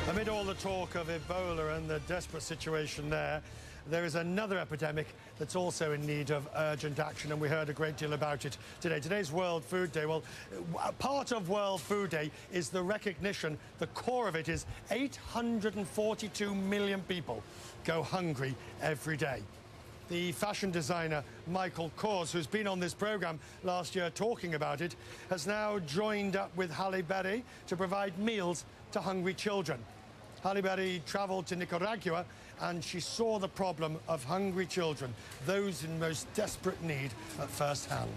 Amid all the talk of Ebola and the desperate situation there, there is another epidemic that's also in need of urgent action, and we heard a great deal about it today. Today's World Food Day. Well, part of World Food Day is the recognition, the core of it is 842 million people go hungry every day. The fashion designer Michael Kors, who's been on this programme last year talking about it, has now joined up with Halle to provide meals to hungry children. Halle travelled to Nicaragua and she saw the problem of hungry children, those in most desperate need, at first hand.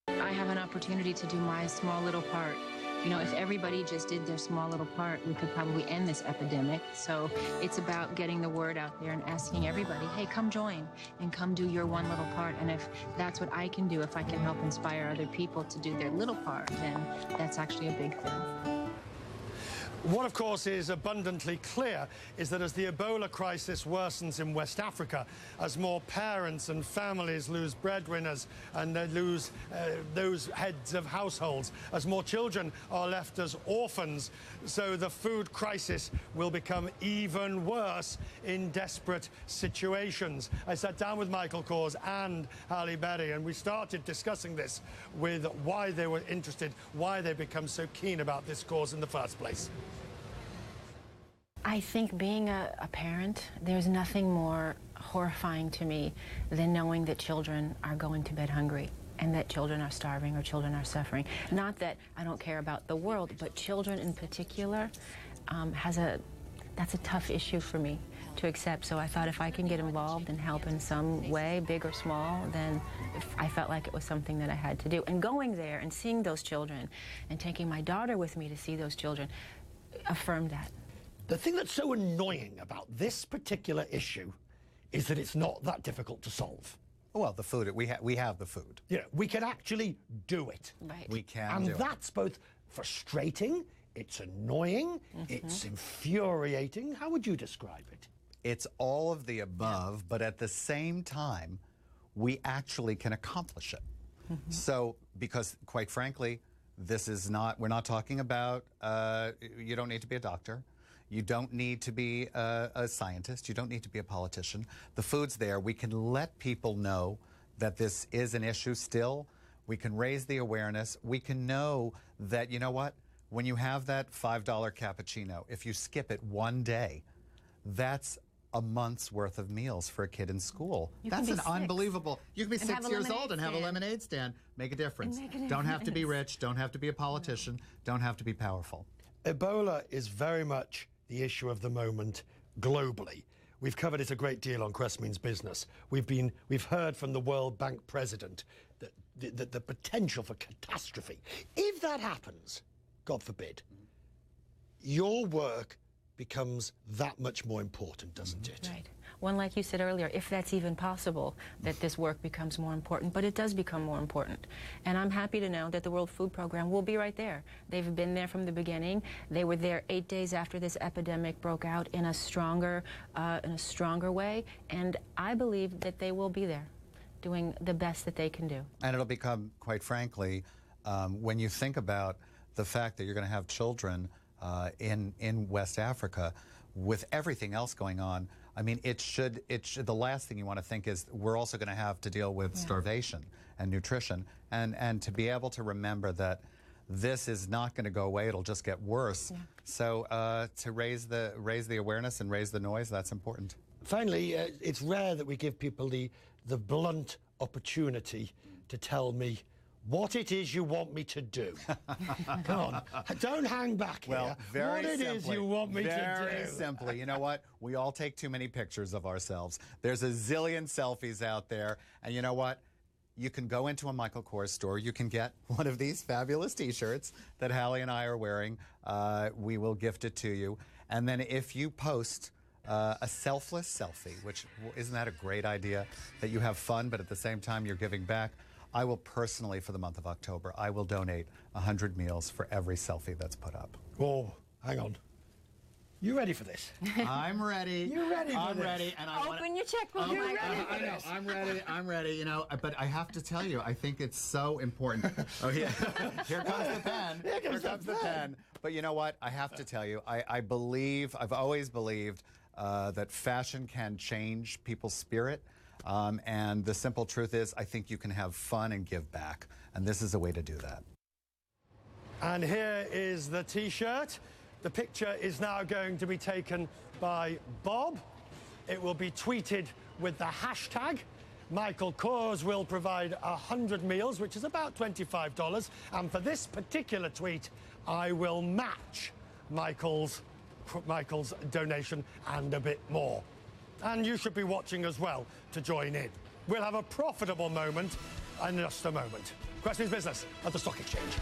I have an opportunity to do my small little part. You know, if everybody just did their small little part, we could probably end this epidemic. So it's about getting the word out there and asking everybody, hey, come join and come do your one little part. And if that's what I can do, if I can help inspire other people to do their little part, then that's actually a big thing. What, of course, is abundantly clear is that as the Ebola crisis worsens in West Africa, as more parents and families lose breadwinners and they lose those heads of households, as more children are left as orphans, so the food crisis will become even worse in desperate situations. I sat down with Michael Kors and Halle and we started discussing this with why they were interested, why they become so keen about this cause in the first place. I think being a parent, there's nothing more horrifying to me than knowing that children are going to bed hungry and that children are starving or children are suffering. Not that I don't care about the world, but children in particular, that's a tough issue for me to accept. So I thought if I can get involved and help in some way, big or small, then I felt like it was something that I had to do. And going there and seeing those children and taking my daughter with me to see those children affirmed that. The thing that's so annoying about this particular issue is that it's not that difficult to solve. Well, the food, we have the food. Yeah, we can actually do it. Right. We can do it. And that's both frustrating, it's annoying, it's infuriating. How would you describe it? It's all of the above, but at the same time, we actually can accomplish it. So, because quite frankly, this is not, we're not talking about, you don't need to be a doctor. You don't need to be a scientist. You don't need to be a politician. The food's there. We can let people know that this is an issue still. We can raise the awareness. We can know that, you know what, when you have that $5 cappuccino, if you skip it one day, that's a month's worth of meals for a kid in school. That's an unbelievable. You can be 6 years old and have a lemonade stand. Make a difference. Don't have to be rich. Don't have to be a politician. Don't have to be powerful. Ebola is very much the issue of the moment globally. We've covered it a great deal on Crest Means Business. We've heard from the World Bank president that the potential for catastrophe. If that happens, God forbid, your work becomes that much more important, doesn't it? Right. One, like you said earlier, if that's even possible, that this work becomes more important, but it does become more important. And I'm happy to know that the World Food Program will be right there. They've been there from the beginning. They were there 8 days after this epidemic broke out in a stronger way, and I believe that they will be there doing the best that they can do. And it'll become, quite frankly, when you think about the fact that you're going to have children in West Africa, with everything else going on, I mean, it should, the last thing you want to think is we're also going to have to deal with starvation and nutrition, and to be able to remember that this is not going to go away, it'll just get worse. So to raise the awareness and raise the noise, that's important. Finally, it's rare that we give people the blunt opportunity to tell me what it is you want me to do. Come on, don't hang back here. Well, very what it simply, is you want me to do. Very simply, you know what? We all take too many pictures of ourselves. There's a zillion selfies out there, and you know what? You can go into a Michael Kors store. You can get one of these fabulous T-shirts that Halle and I are wearing. We will gift it to you. And then if you post a selfless selfie, which isn't that a great idea, that you have fun, but at the same time you're giving back, I will personally, for the month of October, I will donate 100 meals for every selfie that's put up. Oh, hang on. You ready for this? I'm ready. You ready for I'm this? ready, and I Open your checkbook. Oh, Mike. I know. I'm ready. I'm ready. You know, but I have to tell you, I think it's so important. Oh, yeah. Here comes the pen. Here comes the pen. But you know what? I have to tell you, I believe, I've always believed that fashion can change people's spirit. And the simple truth is, I think you can have fun and give back. And this is a way to do that. And here is the T-shirt. The picture is now going to be taken by Bob. It will be tweeted with the hashtag. Michael Kors will provide 100 meals, which is about $25. And for this particular tweet, I will match Michael's donation and a bit more. And you should be watching as well to join in. We'll have a profitable moment in just a moment. Questions Business at the Stock Exchange.